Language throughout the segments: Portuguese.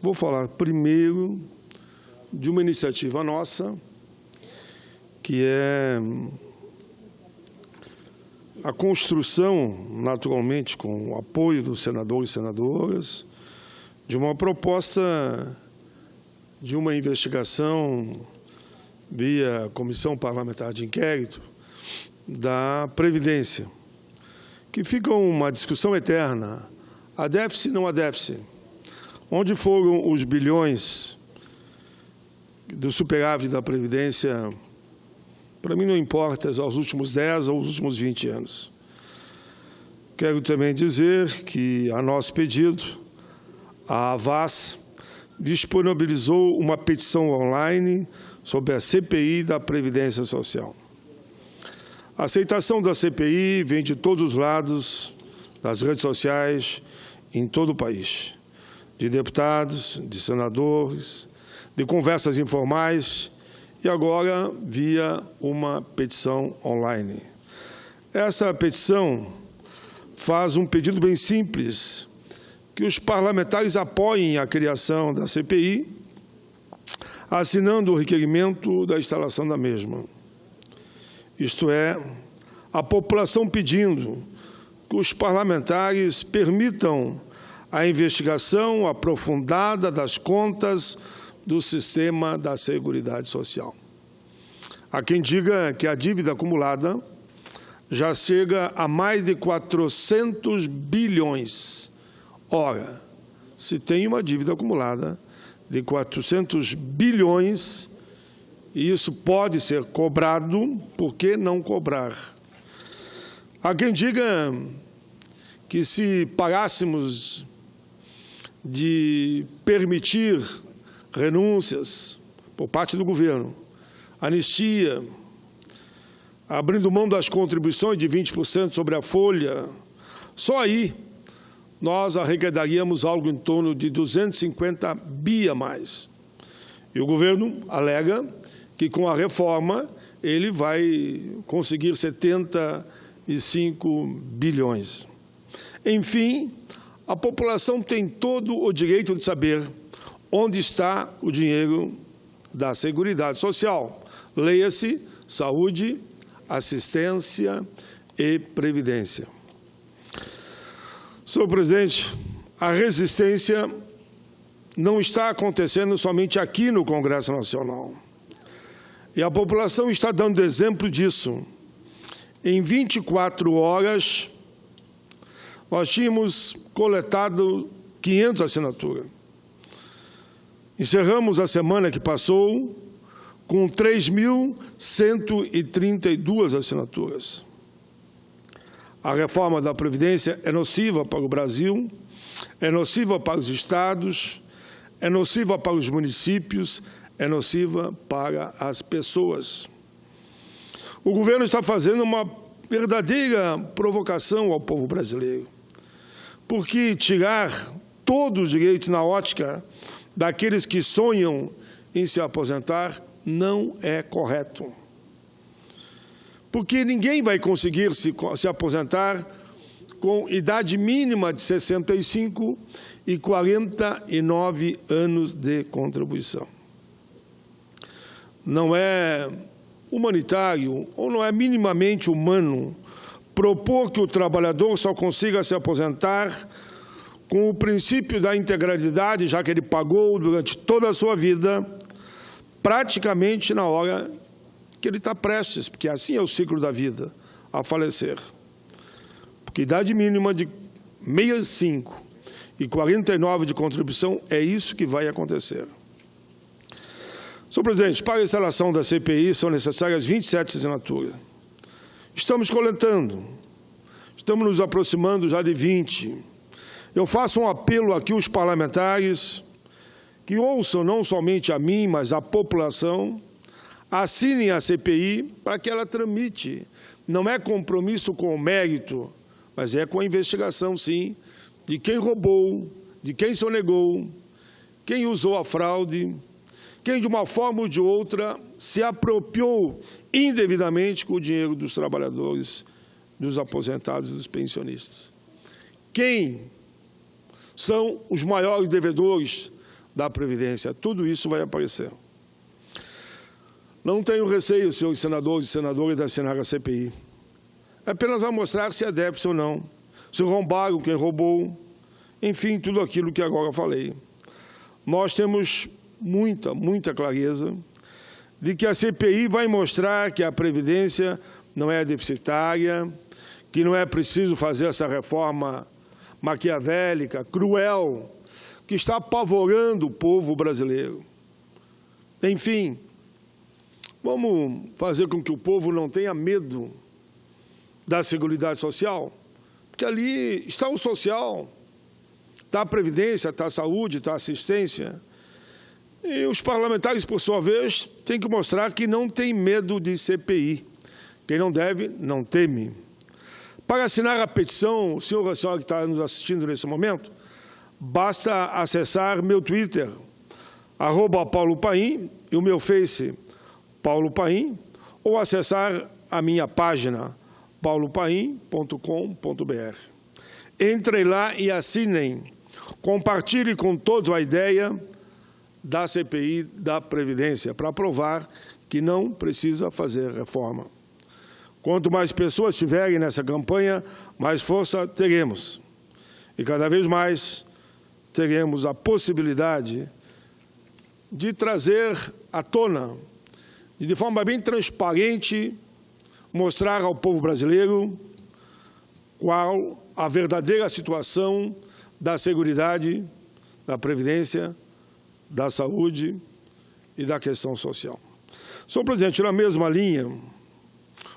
Vou falar primeiro de uma iniciativa nossa, que é a construção, naturalmente, com o apoio dos senadores e senadoras, de uma proposta de uma investigação via Comissão Parlamentar de Inquérito da Previdência, que fica uma discussão eterna, há déficit, não há déficit. Onde foram os bilhões do superávit da Previdência? Para mim não importa se aos últimos 10 ou aos últimos 20 anos. Quero também dizer que, a nosso pedido, a Havas disponibilizou uma petição online sobre a CPI da Previdência Social. A aceitação da CPI vem de todos os lados, das redes sociais, em todo o país, de deputados, de senadores, de conversas informais e agora via uma petição online. Essa petição faz um pedido bem simples, que os parlamentares apoiem a criação da CPI, assinando o requerimento da instalação da mesma. Isto é, a população pedindo que os parlamentares permitam a investigação aprofundada das contas do sistema da Seguridade Social. Há quem diga que a dívida acumulada já chega a mais de 400 bilhões. Ora, se tem uma dívida acumulada de 400 bilhões, e isso pode ser cobrado, por que não cobrar? Há quem diga que se parássemos de permitir renúncias por parte do governo, anistia, abrindo mão das contribuições de 20% sobre a folha, só aí nós arrecadaríamos algo em torno de 250 bi a mais. E o governo alega que com a reforma ele vai conseguir 75 bilhões. Enfim, a população tem todo o direito de saber onde está o dinheiro da Seguridade Social. Leia-se saúde, assistência e previdência. Senhor presidente, a resistência não está acontecendo somente aqui no Congresso Nacional. E a população está dando exemplo disso. Em 24 horas, nós tínhamos coletado 500 assinaturas. Encerramos a semana que passou com 3.132 assinaturas. A reforma da Previdência é nociva para o Brasil, é nociva para os estados, é nociva para os municípios, é nociva para as pessoas. O governo está fazendo uma verdadeira provocação ao povo brasileiro, porque tirar todos os direitos na ótica daqueles que sonham em se aposentar não é correto. Porque ninguém vai conseguir se aposentar com idade mínima de 65 e 49 anos de contribuição. Não é humanitário ou não é minimamente humano propor que o trabalhador só consiga se aposentar com o princípio da integralidade, já que ele pagou durante toda a sua vida, praticamente na hora que ele está prestes, porque assim é o ciclo da vida, a falecer. Porque idade mínima de 65 e 49 de contribuição, é isso que vai acontecer. Senhor presidente, para a instalação da CPI são necessárias 27 assinaturas. Estamos coletando, estamos nos aproximando já de 20. Eu faço um apelo aqui aos parlamentares que ouçam não somente a mim, mas a população, assinem a CPI para que ela tramite. Não é compromisso com o mérito, mas é com a investigação, sim, de quem roubou, de quem sonegou, quem usou a fraude, quem de uma forma ou de outra se apropriou indevidamente com o dinheiro dos trabalhadores, dos aposentados e dos pensionistas. Quem são os maiores devedores da Previdência. Tudo isso vai aparecer. Não tenho receio, senhores senadores e senadoras, de assinar a CPI. Apenas vai mostrar se é déficit ou não, se roubaram, quem roubou, enfim, tudo aquilo que agora falei. Nós temos muita clareza de que a CPI vai mostrar que a Previdência não é deficitária, que não é preciso fazer essa reforma maquiavélica, cruel, que está apavorando o povo brasileiro. Enfim, vamos fazer com que o povo não tenha medo da Seguridade Social, porque ali está o social, está a Previdência, está a saúde, está a assistência. E os parlamentares, por sua vez, têm que mostrar que não tem medo de CPI. Quem não deve, não teme. Para assinar a petição, o senhor e a senhora que está nos assistindo nesse momento, basta acessar meu Twitter, @PauloPaim, e o meu Face, Paulo Paim, ou acessar a minha página, paulopaim.com.br. Entrem lá e assinem. Compartilhem com todos a ideia da CPI da Previdência, para provar que não precisa fazer reforma. Quanto mais pessoas estiverem nessa campanha, mais força teremos. E cada vez mais teremos a possibilidade de trazer à tona, de forma bem transparente, mostrar ao povo brasileiro qual a verdadeira situação da Seguridade, da Previdência, da saúde e da questão social. Senhor presidente, na mesma linha,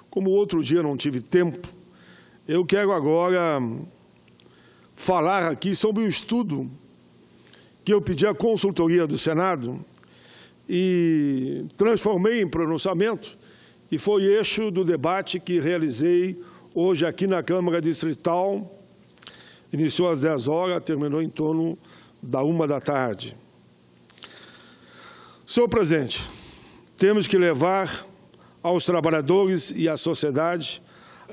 como outro dia não tive tempo, eu quero agora falar aqui sobre o estudo que eu pedi à consultoria do Senado e transformei em pronunciamento, e foi eixo do debate que realizei hoje aqui na Câmara Distrital. Iniciou às 10 horas, terminou em torno da 1 da tarde. Senhor presidente, temos que levar aos trabalhadores e à sociedade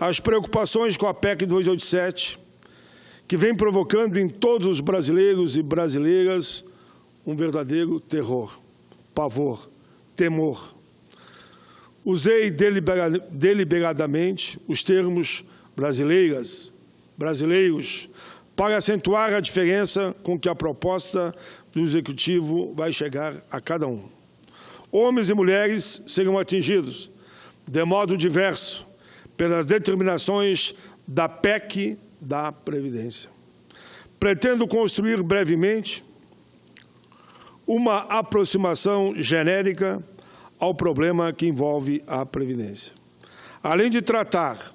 as preocupações com a PEC 287, que vem provocando em todos os brasileiros e brasileiras um verdadeiro terror, pavor, temor. Usei deliberadamente os termos brasileiros, para acentuar a diferença com que a proposta do Executivo vai chegar a cada um. Homens e mulheres serão atingidos, de modo diverso, pelas determinações da PEC da Previdência. Pretendo construir brevemente uma aproximação genérica ao problema que envolve a Previdência. Além de tratar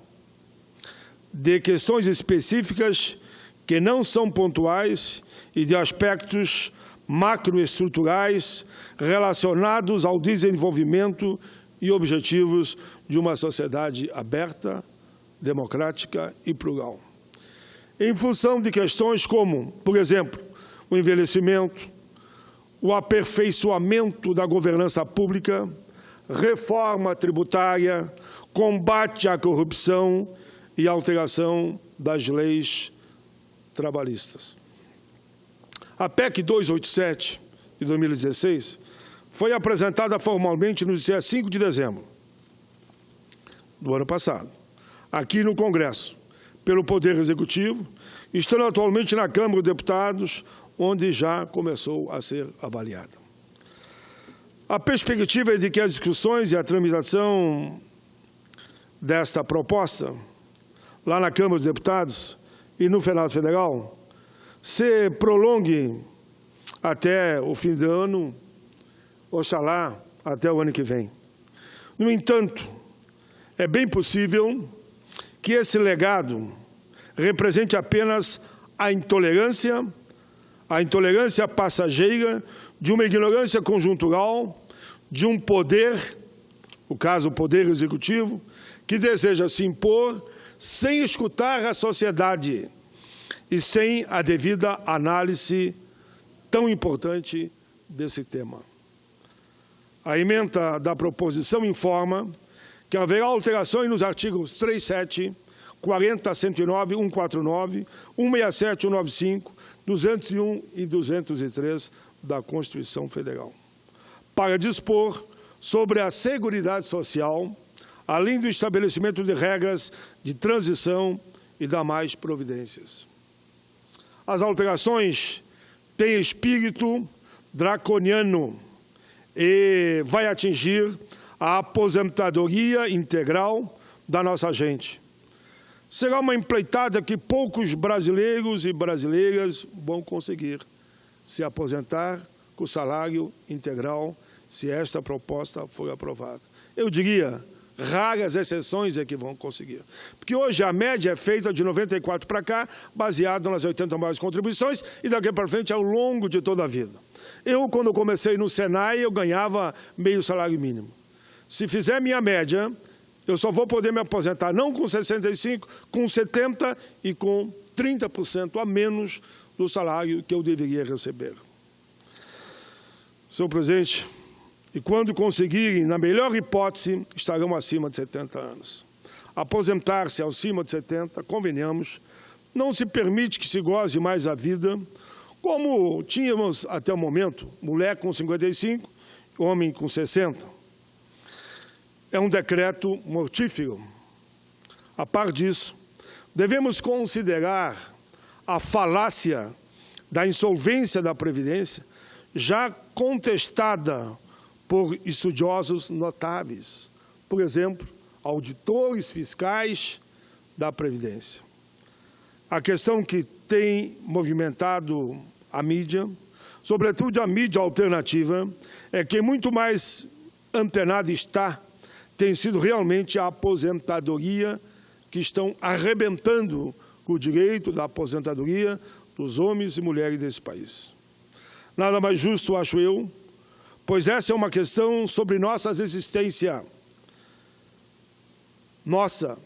de questões específicas que não são pontuais e de aspectos macroestruturais relacionados ao desenvolvimento e objetivos de uma sociedade aberta, democrática e plural. Em função de questões como, por exemplo, o envelhecimento, o aperfeiçoamento da governança pública, reforma tributária, combate à corrupção e alteração das leis trabalhistas. A PEC 287, de 2016, foi apresentada formalmente no dia 5 de dezembro do ano passado, aqui no Congresso, pelo Poder Executivo, estando atualmente na Câmara dos Deputados, onde já começou a ser avaliada. A perspectiva é de que as discussões e a tramitação desta proposta, lá na Câmara dos Deputados e no Senado Federal, se prolongue até o fim do ano, oxalá até o ano que vem. No entanto, é bem possível que esse legado represente apenas a intolerância passageira de uma ignorância conjuntural de um poder, no caso o Poder Executivo, que deseja se impor sem escutar a sociedade e sem a devida análise tão importante desse tema. A emenda da proposição informa que haverá alterações nos artigos 37, 40, 109, 149, 167, 195, 201 e 203 da Constituição Federal, para dispor sobre a Seguridade Social, além do estabelecimento de regras de transição e demais providências. As alterações têm espírito draconiano e vai atingir a aposentadoria integral da nossa gente. Será uma empreitada que poucos brasileiros e brasileiras vão conseguir se aposentar com o salário integral, se esta proposta for aprovada. Eu diria, raras exceções é que vão conseguir. Porque hoje a média é feita de 94 para cá, baseada nas 80 maiores contribuições, e daqui para frente ao longo de toda a vida. Eu, quando comecei no Senai, eu ganhava meio salário mínimo. Se fizer minha média, eu só vou poder me aposentar não com 65, com 70 e com 30% a menos do salário que eu deveria receber. Senhor presidente, e quando conseguirem, na melhor hipótese, estarão acima de 70 anos. Aposentar-se acima de 70, convenhamos, não se permite que se goze mais a vida, como tínhamos até o momento, mulher com 55, homem com 60. É um decreto mortífero. A par disso, devemos considerar a falácia da insolvência da Previdência, já contestada por estudiosos notáveis, por exemplo, auditores fiscais da Previdência. A questão que tem movimentado a mídia, sobretudo a mídia alternativa, é que muito mais antenada está, tem sido realmente a aposentadoria, que estão arrebentando com o direito da aposentadoria dos homens e mulheres desse país. Nada mais justo, acho eu, pois essa é uma questão sobre nossa existência, nossa,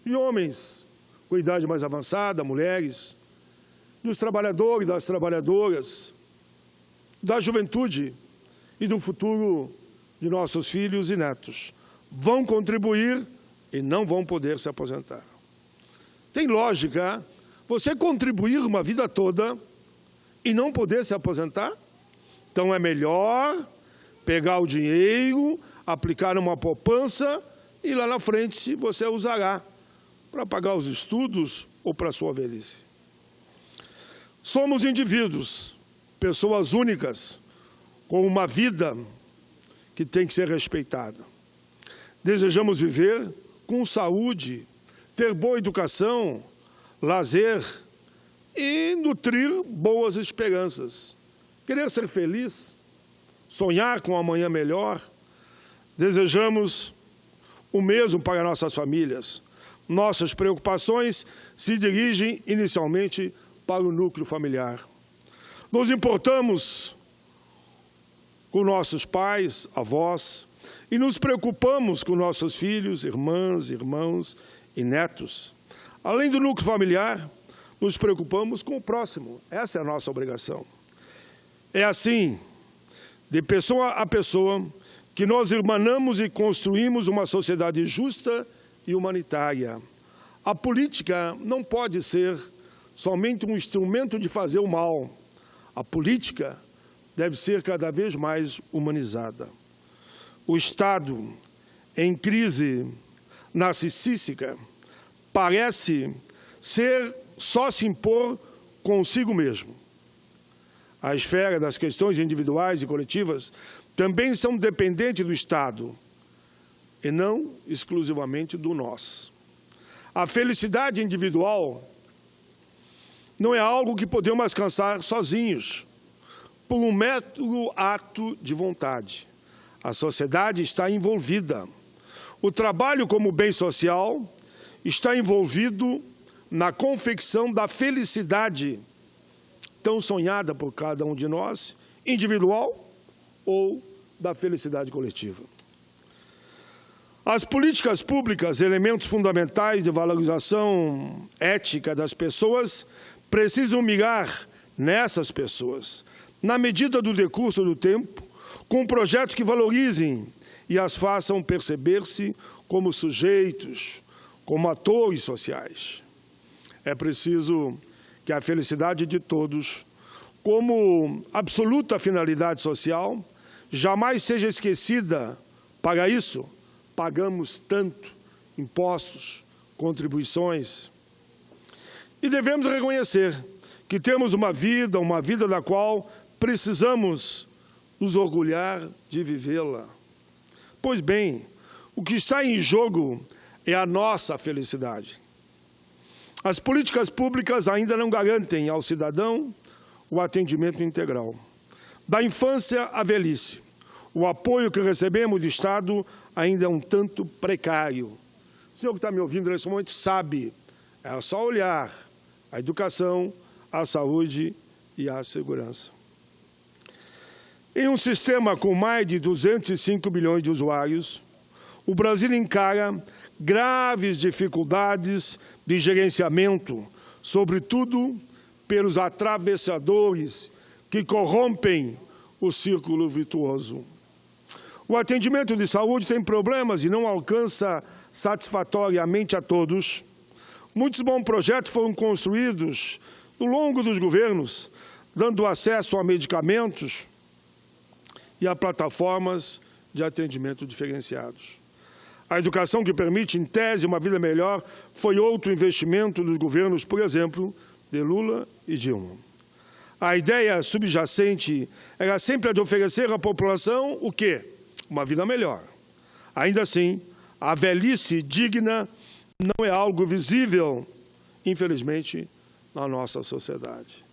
e homens com idade mais avançada, mulheres, dos trabalhadores e das trabalhadoras, da juventude e do futuro de nossos filhos e netos. Vão contribuir e não vão poder se aposentar. Tem lógica você contribuir uma vida toda e não poder se aposentar? Então, é melhor pegar o dinheiro, aplicar numa poupança e lá na frente você usará para pagar os estudos ou para a sua velhice. Somos indivíduos, pessoas únicas, com uma vida que tem que ser respeitada. Desejamos viver com saúde, ter boa educação, lazer e nutrir boas esperanças. Querer ser feliz, sonhar com um amanhã melhor. Desejamos o mesmo para nossas famílias. Nossas preocupações se dirigem inicialmente para o núcleo familiar. Nos importamos com nossos pais, avós, e nos preocupamos com nossos filhos, irmãs, irmãos e netos. Além do núcleo familiar, nos preocupamos com o próximo. Essa é a nossa obrigação. É assim, de pessoa a pessoa, que nós irmanamos e construímos uma sociedade justa e humanitária. A política não pode ser somente um instrumento de fazer o mal. A política deve ser cada vez mais humanizada. O Estado, em crise narcisística, parece só se impor consigo mesmo. A esfera das questões individuais e coletivas também são dependentes do Estado, e não exclusivamente do nós. A felicidade individual não é algo que podemos alcançar sozinhos, por um mero ato de vontade. A sociedade está envolvida. O trabalho como bem social está envolvido na confecção da felicidade tão sonhada por cada um de nós, individual ou da felicidade coletiva. As políticas públicas, elementos fundamentais de valorização ética das pessoas, precisam mirar nessas pessoas, na medida do decurso do tempo, com projetos que valorizem e as façam perceber-se como sujeitos, como atores sociais. É preciso que a felicidade de todos como absoluta finalidade social, jamais seja esquecida. Para isso, pagamos tanto impostos, contribuições. E devemos reconhecer que temos uma vida da qual precisamos nos orgulhar de vivê-la. Pois bem, o que está em jogo é a nossa felicidade. As políticas públicas ainda não garantem ao cidadão o atendimento integral. Da infância à velhice, o apoio que recebemos do Estado ainda é um tanto precário. O senhor que está me ouvindo nesse momento sabe, é só olhar a educação, a saúde e a segurança. Em um sistema com mais de 205 milhões de usuários, o Brasil encara graves dificuldades de gerenciamento, sobretudo pelos atravessadores que corrompem o círculo virtuoso. O atendimento de saúde tem problemas e não alcança satisfatoriamente a todos. Muitos bons projetos foram construídos no longo dos governos, dando acesso a medicamentos e a plataformas de atendimento diferenciados. A educação que permite, em tese, uma vida melhor foi outro investimento dos governos, por exemplo, de Lula e Dilma. A ideia subjacente era sempre a de oferecer à população o quê? Uma vida melhor. Ainda assim, a velhice digna não é algo visível, infelizmente, na nossa sociedade.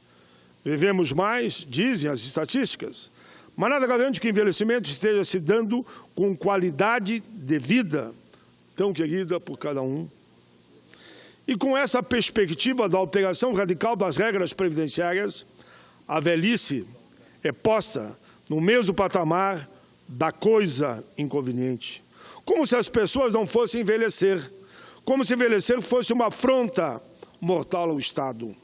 Vivemos mais, dizem as estatísticas, mas nada garante que o envelhecimento esteja se dando com qualidade de vida, tão querida por cada um. E com essa perspectiva da alteração radical das regras previdenciárias, a velhice é posta no mesmo patamar da coisa inconveniente. Como se as pessoas não fossem envelhecer, como se envelhecer fosse uma afronta mortal ao Estado.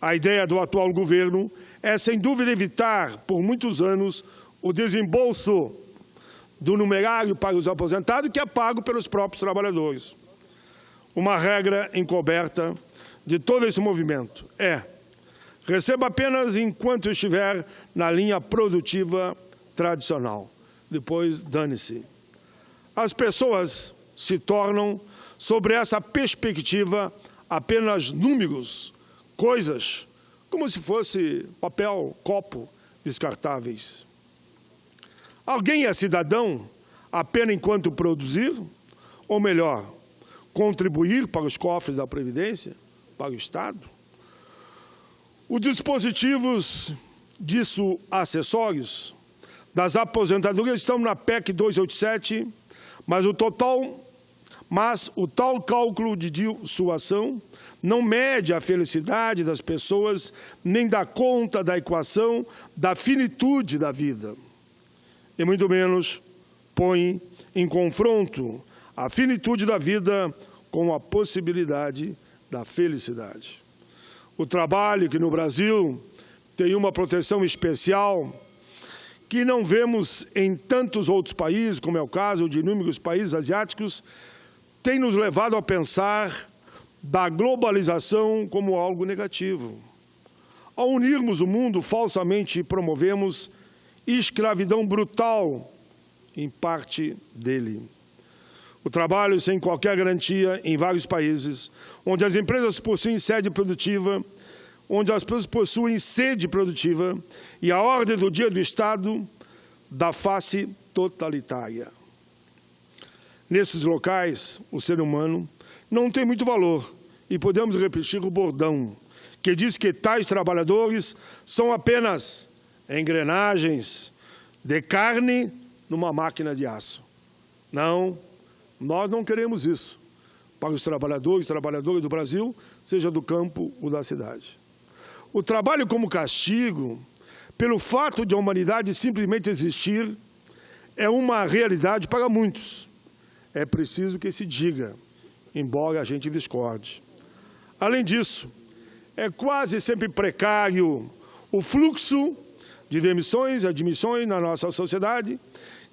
A ideia do atual governo é, sem dúvida, evitar, por muitos anos, o desembolso do numerário para os aposentados, que é pago pelos próprios trabalhadores. Uma regra encoberta de todo esse movimento é: receba apenas enquanto estiver na linha produtiva tradicional. Depois, dane-se. As pessoas se tornam, sobre essa perspectiva, apenas números, coisas, como se fosse papel, copo, descartáveis. Alguém é cidadão apenas enquanto produzir, ou melhor, contribuir para os cofres da Previdência, para o Estado? Os dispositivos disso acessórios das aposentadorias estão na PEC 287, mas o tal cálculo de dissuasão não mede a felicidade das pessoas, nem dá conta da equação da finitude da vida. E muito menos põe em confronto a finitude da vida com a possibilidade da felicidade. O trabalho, que no Brasil tem uma proteção especial, que não vemos em tantos outros países, como é o caso de inúmeros países asiáticos, tem nos levado a pensar da globalização como algo negativo. Ao unirmos o mundo, falsamente promovemos escravidão brutal em parte dele. O trabalho sem qualquer garantia em vários países, onde as empresas possuem sede produtiva, onde as pessoas possuem sede produtiva e a ordem do dia do Estado da face totalitária. Nesses locais, o ser humano não tem muito valor e podemos repetir o bordão, que diz que tais trabalhadores são apenas engrenagens de carne numa máquina de aço. Não, nós não queremos isso para os trabalhadores do Brasil, seja do campo ou da cidade. O trabalho como castigo, pelo fato de a humanidade simplesmente existir, é uma realidade para muitos. É preciso que se diga, embora a gente discorde. Além disso, é quase sempre precário o fluxo de demissões e admissões na nossa sociedade,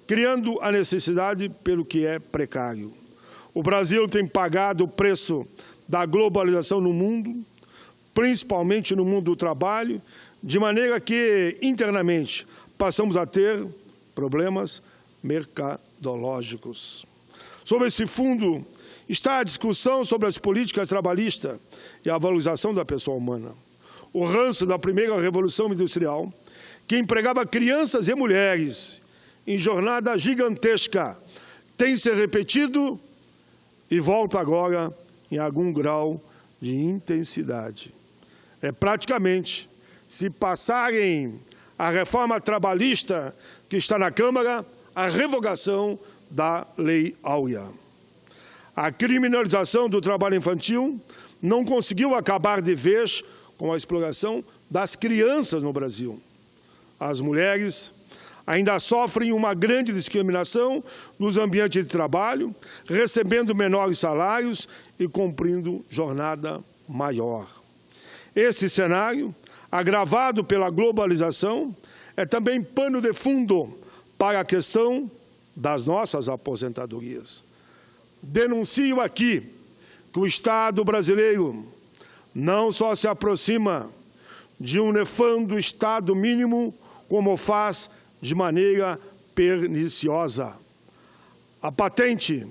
criando a necessidade pelo que é precário. O Brasil tem pagado o preço da globalização no mundo, principalmente no mundo do trabalho, de maneira que, internamente, passamos a ter problemas mercadológicos. Sobre esse fundo está a discussão sobre as políticas trabalhistas e a valorização da pessoa humana. O ranço da primeira revolução industrial, que empregava crianças e mulheres em jornada gigantesca, tem se repetido e volta agora em algum grau de intensidade. É praticamente, se passarem a reforma trabalhista que está na Câmara, a revogação da Lei Áurea. A criminalização do trabalho infantil não conseguiu acabar de vez com a exploração das crianças no Brasil. As mulheres ainda sofrem uma grande discriminação nos ambientes de trabalho, recebendo menores salários e cumprindo jornada maior. Esse cenário, agravado pela globalização, é também pano de fundo para a questão das nossas aposentadorias. Denuncio aqui que o Estado brasileiro não só se aproxima de um nefando Estado mínimo, como faz de maneira perniciosa. A patente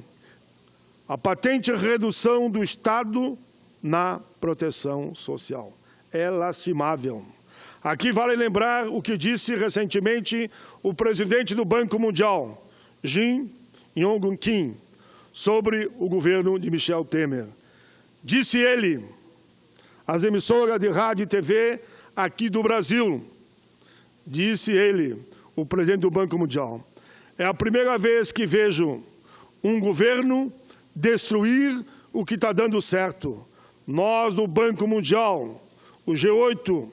redução do Estado na proteção social é lastimável. Aqui vale lembrar o que disse recentemente o presidente do Banco Mundial, Jim Yong Kim, sobre o governo de Michel Temer. Disse ele, às emissoras de rádio e TV aqui do Brasil, disse ele, o presidente do Banco Mundial, é a primeira vez que vejo um governo destruir o que está dando certo. Nós, do Banco Mundial, o G8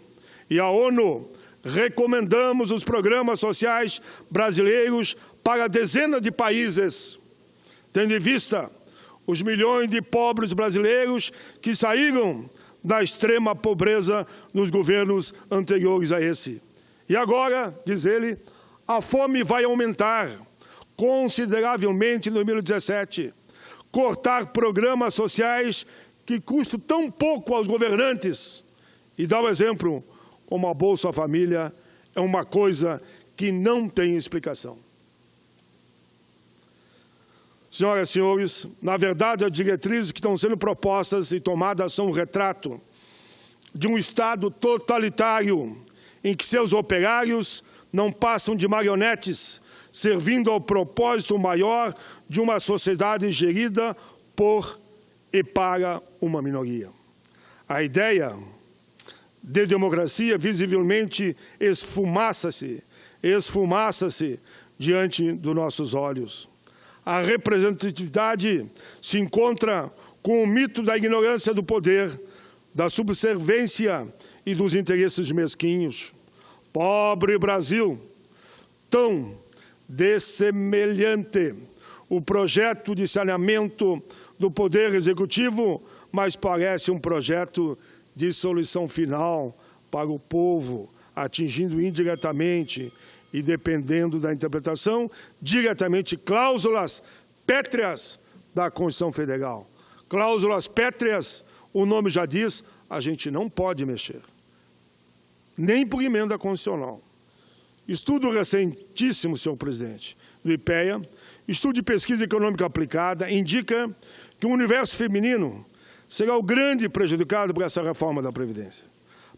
e a ONU, recomendamos os programas sociais brasileiros para dezenas de países, tendo em vista os milhões de pobres brasileiros que saíram da extrema pobreza nos governos anteriores a esse. E agora, diz ele, a fome vai aumentar consideravelmente em 2017. Cortar programas sociais que custam tão pouco aos governantes. E dá o exemplo, como a Bolsa Família, é uma coisa que não tem explicação. Senhoras e senhores, na verdade, as diretrizes que estão sendo propostas e tomadas são um retrato de um Estado totalitário, em que seus operários não passam de marionetes, servindo ao propósito maior de uma sociedade gerida por e para uma minoria. A ideia de democracia visivelmente esfumaça-se diante dos nossos olhos. A representatividade se encontra com o mito da ignorância do poder, da subserviência e dos interesses mesquinhos. Pobre Brasil, tão dessemelhante o projeto de saneamento do Poder Executivo, mas parece um projeto de solução final para o povo, atingindo indiretamente e dependendo da interpretação, diretamente cláusulas pétreas da Constituição Federal. Cláusulas pétreas, o nome já diz, a gente não pode mexer, nem por emenda constitucional. Estudo recentíssimo, senhor presidente, do IPEA, estudo de pesquisa econômica aplicada, indica que o universo feminino será o grande prejudicado por essa reforma da Previdência.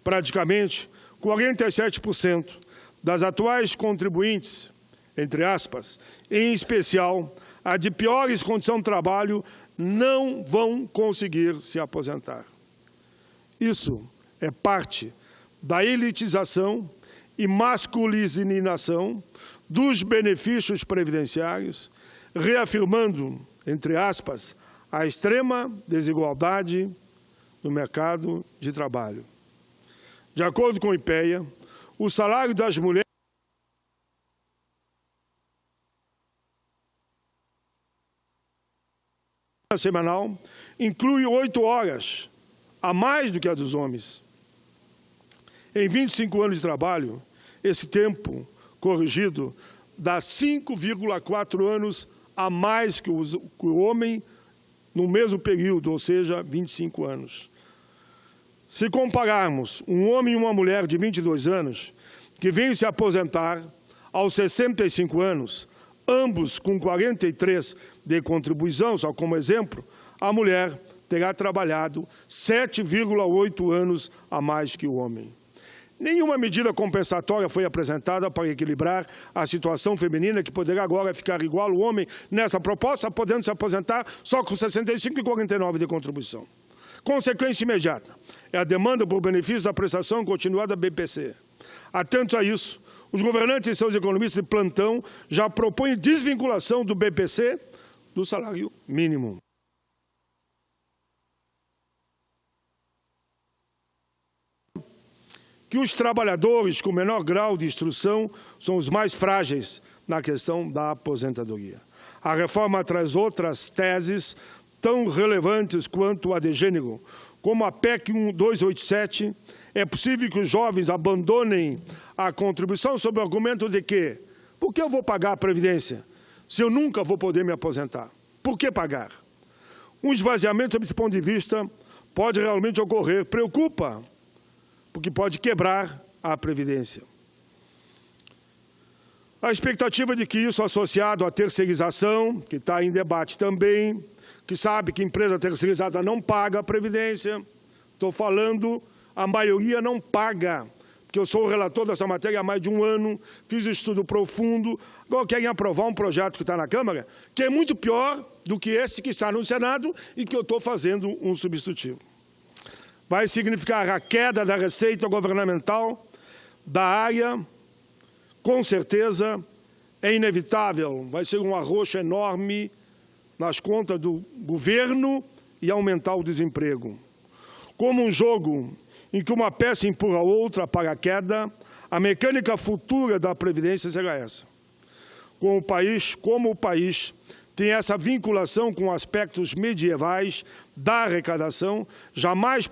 Praticamente, 47% das atuais contribuintes, entre aspas, em especial a de piores condições de trabalho, não vão conseguir se aposentar. Isso é parte da elitização e masculinização dos benefícios previdenciários, reafirmando, entre aspas, a extrema desigualdade no mercado de trabalho. De acordo com o IPEA, o salário das mulheres semanal inclui 8 horas a mais do que a dos homens. Em 25 anos de trabalho, esse tempo corrigido dá 5,4 anos a mais que o homem no mesmo período, ou seja, 25 anos. Se compararmos um homem e uma mulher de 22 anos, que vêm se aposentar aos 65 anos, ambos com 43 de contribuição, só como exemplo, a mulher terá trabalhado 7,8 anos a mais que o homem. Nenhuma medida compensatória foi apresentada para equilibrar a situação feminina, que poderá agora ficar igual ao homem nessa proposta, podendo se aposentar só com 65 e 49 de contribuição. Consequência imediata é a demanda por benefício da prestação continuada BPC. Atentos a isso, os governantes e seus economistas de plantão já propõem desvinculação do BPC do salário mínimo. Que os trabalhadores com menor grau de instrução são os mais frágeis na questão da aposentadoria. A reforma traz outras teses tão relevantes quanto a de gênero, como a PEC 1287. É possível que os jovens abandonem a contribuição sob o argumento de que, por que eu vou pagar a Previdência se eu nunca vou poder me aposentar? Por que pagar? Um esvaziamento, sob esse ponto de vista, pode realmente ocorrer. Preocupa, porque pode quebrar a Previdência. A expectativa de que isso associado à terceirização, que está em debate também, que sabe que empresa terceirizada não paga a Previdência, estou falando, a maioria não paga, porque eu sou o relator dessa matéria há mais de um ano, fiz um estudo profundo, agora querem aprovar um projeto que está na Câmara, que é muito pior do que esse que está no Senado e que eu estou fazendo um substitutivo. Vai significar a queda da receita governamental da área, com certeza, é inevitável. Vai ser um arroxo enorme nas contas do governo e aumentar o desemprego. Como um jogo em que uma peça empurra a outra para a queda, a mecânica futura da Previdência será essa. Como o país tem essa vinculação com aspectos medievais da arrecadação, jamais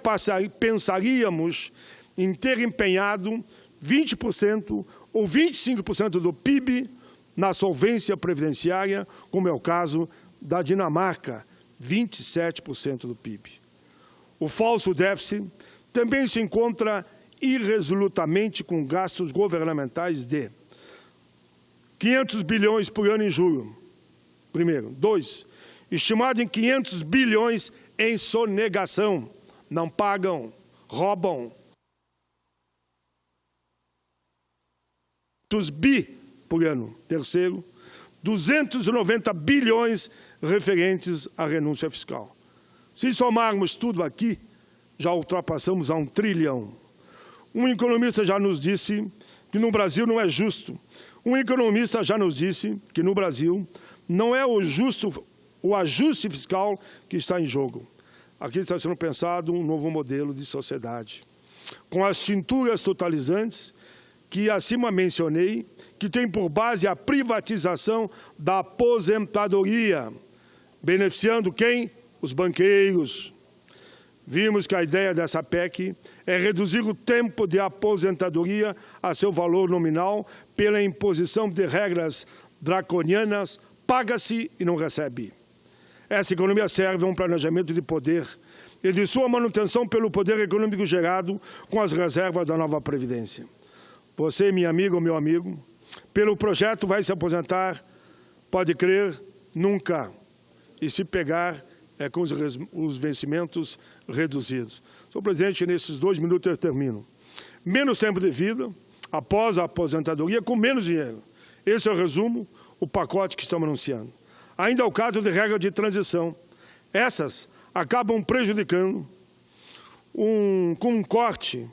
pensaríamos em ter empenhado 20% ou 25% do PIB na solvência previdenciária, como é o caso da Dinamarca, 27% do PIB. O falso déficit também se encontra irresolutamente com gastos governamentais de 500 bilhões por ano em julho. Primeiro. 2. Estimado em 500 bilhões em sonegação. Não pagam, roubam. 200 bi por ano. Terceiro. 290 bilhões referentes à renúncia fiscal. Se somarmos tudo aqui, já ultrapassamos a 1 trilhão. Um economista já nos disse que no Brasil não é justo. Um economista já nos disse que no Brasil não é o ajuste fiscal que está em jogo. Aqui está sendo pensado um novo modelo de sociedade, com as tinturas totalizantes que acima mencionei, que tem por base a privatização da aposentadoria, beneficiando quem? Os banqueiros. Vimos que a ideia dessa PEC é reduzir o tempo de aposentadoria a seu valor nominal pela imposição de regras draconianas, paga-se e não recebe. Essa economia serve a um planejamento de poder e de sua manutenção pelo poder econômico gerado com as reservas da nova Previdência. Você, minha amiga ou meu amigo, pelo projeto vai se aposentar, pode crer, nunca. E se pegar, é com os vencimentos reduzidos. Senhor presidente, nesses 2 minutos eu termino. Menos tempo de vida, após a aposentadoria, com menos dinheiro. Esse é o resumo, o pacote que estamos anunciando. Ainda é o caso de regra de transição. Essas acabam prejudicando com um corte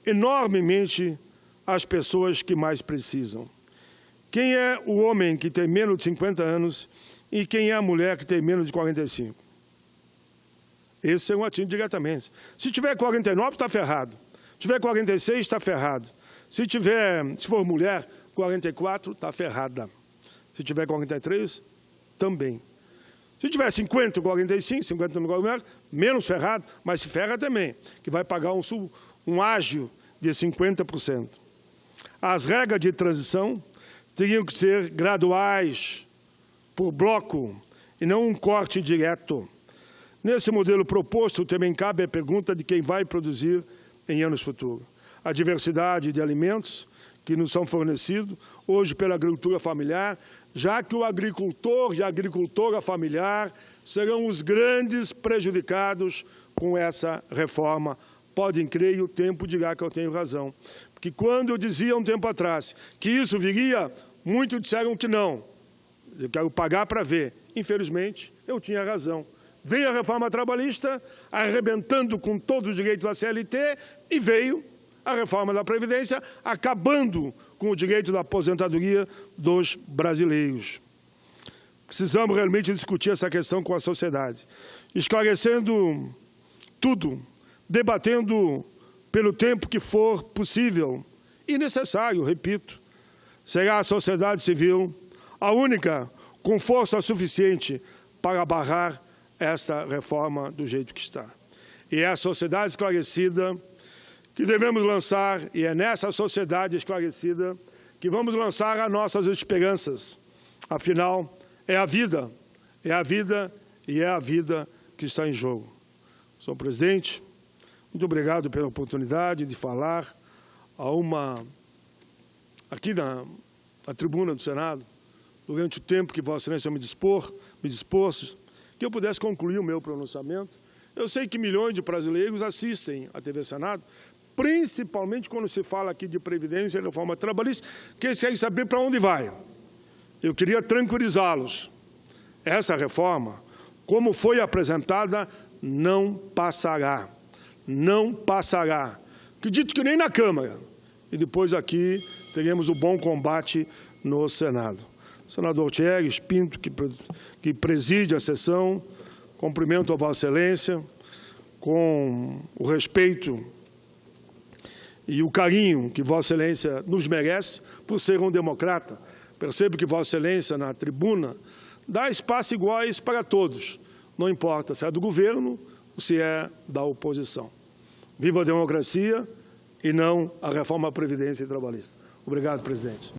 enormemente as pessoas que mais precisam. Quem é o homem que tem menos de 50 anos e quem é a mulher que tem menos de 45? Esse é um atinge diretamente. Se tiver 49, está ferrado. Se tiver 46, está ferrado. Se for mulher, 44, está ferrada. Se tiver 43, também. Se tiver 50, 45, 50 no mulher, menos ferrado, mas se ferra também, que vai pagar um ágio de 50%. As regras de transição teriam que ser graduais, por bloco, e não um corte direto. Nesse modelo proposto, também cabe a pergunta de quem vai produzir em anos futuros. A diversidade de alimentos que nos são fornecidos hoje pela agricultura familiar, já que o agricultor e a agricultora familiar serão os grandes prejudicados com essa reforma. Podem crer e o tempo dirá que eu tenho razão. Porque quando eu dizia um tempo atrás que isso viria, muitos disseram que não. Eu quero pagar para ver. Infelizmente, eu tinha razão. Veio a reforma trabalhista, arrebentando com todos os direitos da CLT, e veio a reforma da Previdência, acabando com o direito da aposentadoria dos brasileiros. Precisamos realmente discutir essa questão com a sociedade, esclarecendo tudo, debatendo pelo tempo que for possível e necessário, repito. Será a sociedade civil a única com força suficiente para barrar esta reforma do jeito que está. E é a sociedade esclarecida que devemos lançar, e é nessa sociedade esclarecida que vamos lançar as nossas esperanças. Afinal, é a vida e é a vida que está em jogo. Senhor presidente, muito obrigado pela oportunidade de falar aqui na tribuna do Senado, durante o tempo que Vossa Excelência me dispôs, que eu pudesse concluir o meu pronunciamento. Eu sei que milhões de brasileiros assistem à TV Senado, principalmente quando se fala aqui de Previdência e reforma trabalhista, que eles querem saber para onde vai. Eu queria tranquilizá-los. Essa reforma, como foi apresentada, não passará. Não passará. Acredito que nem na Câmara. E depois aqui teremos o bom combate no Senado. Senador Thierry Pinto, que preside a sessão, cumprimento a Vossa Excelência com o respeito e o carinho que Vossa Excelência nos merece por ser um democrata. Percebo que Vossa Excelência, na tribuna, dá espaço iguais para todos, não importa se é do governo ou se é da oposição. Viva a democracia e não a reforma da Previdência e trabalhista. Obrigado, presidente.